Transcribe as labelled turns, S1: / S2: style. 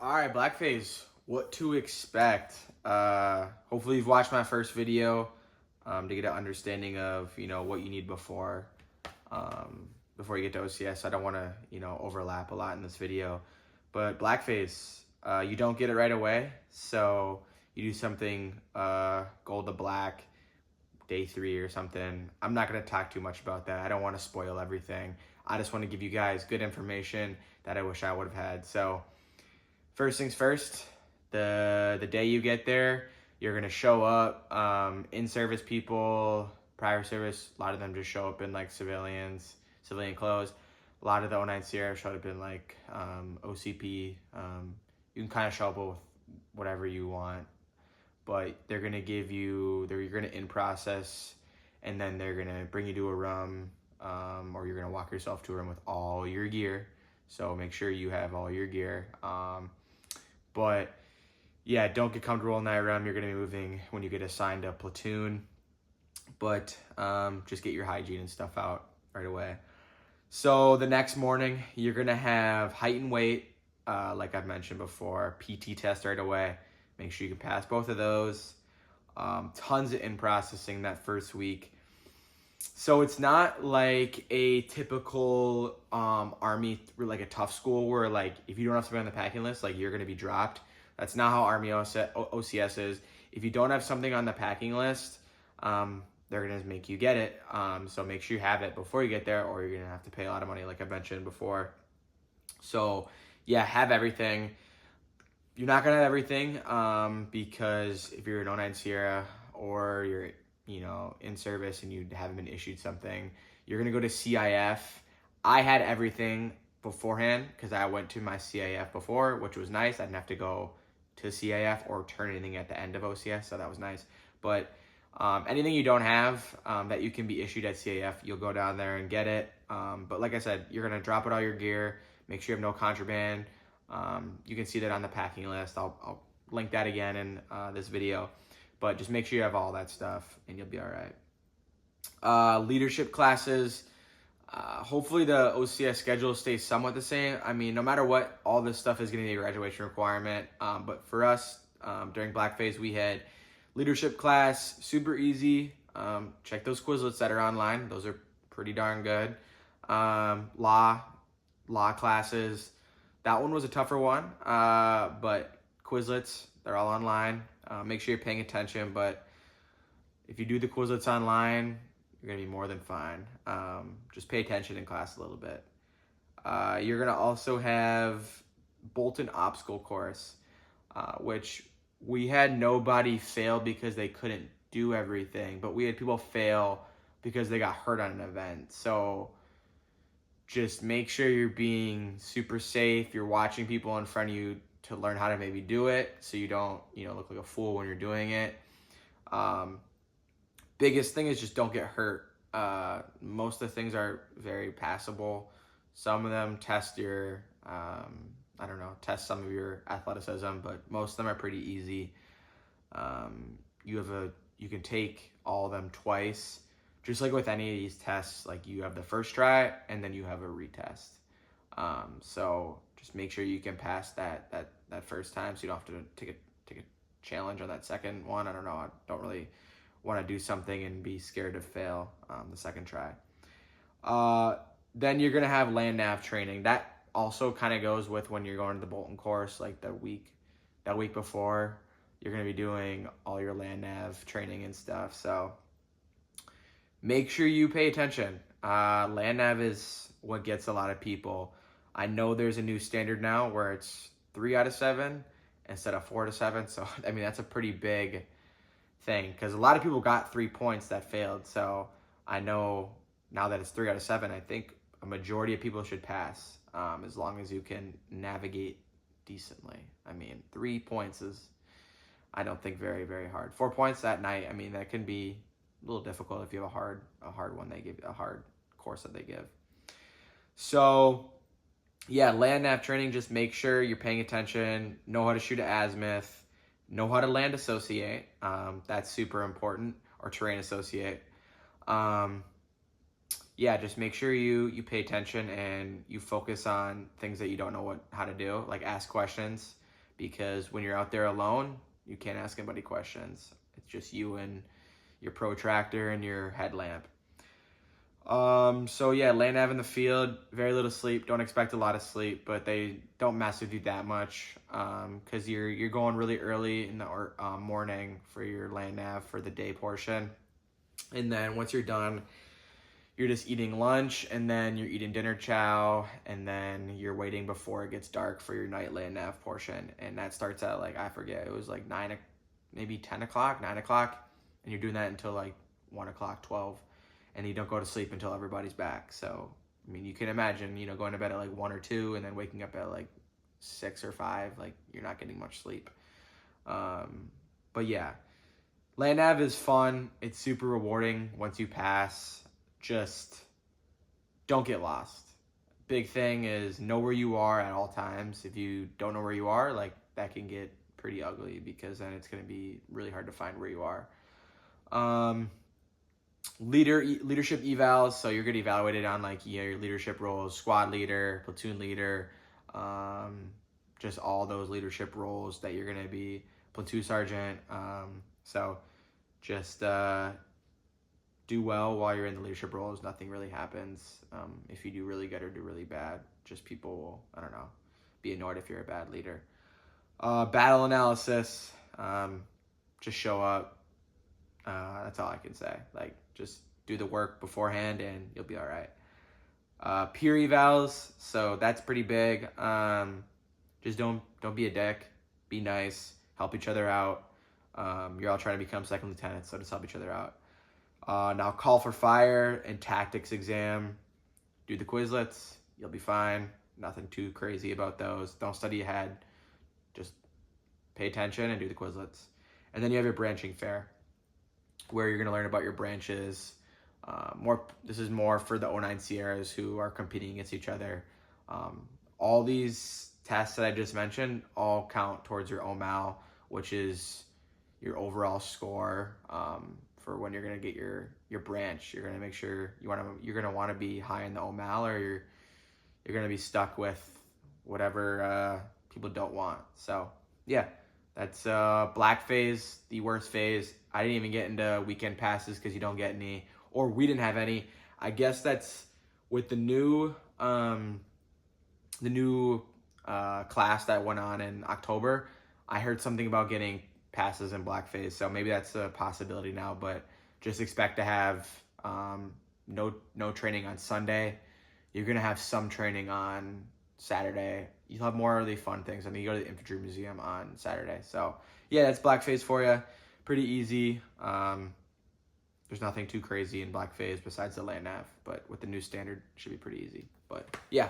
S1: All right, Blackface, what to expect? Hopefully you've watched my first video to get an understanding of, what you need before you get to OCS. I don't want to, overlap a lot in this video. But Blackface, you don't get it right away. So you do something gold to black, day 3 or something. I'm not going to talk too much about that. I don't want to spoil everything. I just want to give you guys good information that I wish I would have had. So first things first, the day you get there, you're gonna show up. In-service people, prior service, a lot of them just show up in like civilian clothes. A lot of the 09 Sierra showed up in like OCP. You can kind of show up with whatever you want, but they're gonna you're gonna in process, and then they're gonna bring you to a room, or you're gonna walk yourself to a room with all your gear. So make sure you have all your gear. But yeah, don't get comfortable in that room. You're going to be moving when you get assigned a platoon. But just get your hygiene and stuff out right away. So the next morning, you're going to have height and weight, like I've mentioned before, PT test right away. Make sure you can pass both of those. Tons of in-processing that first week. So it's not like a typical Army, like a tough school where like if you don't have something on the packing list, like you're going to be dropped. That's not how Army OCS is. If you don't have something on the packing list, they're going to make you get it. So make sure you have it before you get there, or you're going to have to pay a lot of money like I mentioned before. So yeah, have everything. You're not going to have everything because if you're an 09 Sierra or you're in service and you haven't been issued something, you're going to go to CIF. I had everything beforehand because I went to my CIF before, which was nice. I didn't have to go to CIF or turn anything at the end of OCS, so that was nice. But anything you don't have that you can be issued at CIF, you'll go down there and get it. But like I said, you're going to drop it all your gear. Make sure you have no contraband. You can see that on the packing list. I'll link that again in this video. But just make sure you have all that stuff and you'll be all right. Leadership classes. Hopefully the OCS schedule stays somewhat the same. I mean, no matter what, all this stuff is going to be a graduation requirement. But for us, during Blackface, we had leadership class, super easy. Check those Quizlets that are online. Those are pretty darn good. Law classes. That one was a tougher one. But Quizlets, they're all online. Make sure you're paying attention, but if you do the Quizlets online, you're going to be more than fine. Just pay attention in class a little bit. You're going to also have Bolton Obstacle Course, which we had nobody fail because they couldn't do everything, but we had people fail because they got hurt on an event. So just make sure you're being super safe. You're watching people in front of you to learn how to maybe do it so you don't, look like a fool when you're doing it. Biggest thing is just don't get hurt. Most of the things are very passable. Some of them test your, test some of your athleticism, but most of them are pretty easy. You can take all of them twice. Just like with any of these tests, like you have the first try and then you have a retest. So just make sure you can pass that first time, so you don't have to take a challenge on that second one. I don't know. I don't really want to do something and be scared to fail the second try. Then you're gonna have land nav training. That also kind of goes with when you're going to the Bolton course, like that week before. You're gonna be doing all your land nav training and stuff. So make sure you pay attention. Land nav is what gets a lot of people. I know there's a new standard now where it's 3 out of 7 instead of 4 to 7. So, I mean, that's a pretty big thing because a lot of people got 3 points that failed. So I know now that it's 3 out of 7, I think a majority of people should pass as long as you can navigate decently. I mean, 3 points is, I don't think, very, very hard. 4 points that night, I mean, that can be a little difficult if you have a hard one they give, a hard course that they give. So yeah, land nav training, just make sure you're paying attention, know how to shoot an azimuth, know how to land associate. That's super important, or terrain associate. Yeah, just make sure you pay attention and you focus on things that you don't know how to do, like ask questions. because when you're out there alone, you can't ask anybody questions. It's just you and your protractor and your headlamp. So yeah, land nav in the field, very little sleep. Don't expect a lot of sleep, but they don't mess with you that much, because you're going really early in the morning for your land nav for the day portion, and then once you're done, you're just eating lunch, and then you're eating dinner chow, and then you're waiting before it gets dark for your night land nav portion, and that starts at like, I forget, it was like 9, maybe 10 o'clock, 9 o'clock, and you're doing that until like 1 o'clock, 12. And you don't go to sleep until everybody's back. So, I mean, you can imagine, going to bed at like 1 or 2 and then waking up at like 6 or 5, like you're not getting much sleep. But yeah, land nav is fun. It's super rewarding once you pass. Just don't get lost. Big thing is know where you are at all times. If you don't know where you are, like that can get pretty ugly, because then it's going to be really hard to find where you are. Leadership evals, so you're getting evaluated on like your leadership roles, squad leader, platoon leader, just all those leadership roles that you're going to be, platoon sergeant. So just do well while you're in the leadership roles. Nothing really happens if you do really good or do really bad. Just people will, I don't know, be annoyed if you're a bad leader. Battle analysis, just show up. That's all I can say. Like, just do the work beforehand and you'll be all right. Peer evals, so that's pretty big. Just don't be a dick. Be nice. Help each other out. You're all trying to become second lieutenants, so just help each other out. Now call for fire and tactics exam. Do the Quizlets. You'll be fine. Nothing too crazy about those. Don't study ahead. Just pay attention and do the Quizlets. And then you have your branching fair, where you're going to learn about your branches. This is more for the 09 Sierras who are competing against each other. All these tests that I just mentioned all count towards your OMAL, which is your overall score for when you're going to get your branch. You're going to make sure you're going to want to be high in the OMAL, or you're going to be stuck with whatever people don't want. So yeah, that's black phase, the worst phase. I didn't even get into weekend passes because you don't get any, or we didn't have any. I guess that's with the new class that went on in October. I heard something about getting passes in black phase, so maybe that's a possibility now. But just expect to have no training on Sunday. You're gonna have some training on Saturday. You'll have more of the fun things. I mean, you go to the infantry museum on Saturday. So yeah, that's black phase for you. Pretty easy. There's nothing too crazy in black phase besides the land nav, but with the new standard, it should be pretty easy. But yeah,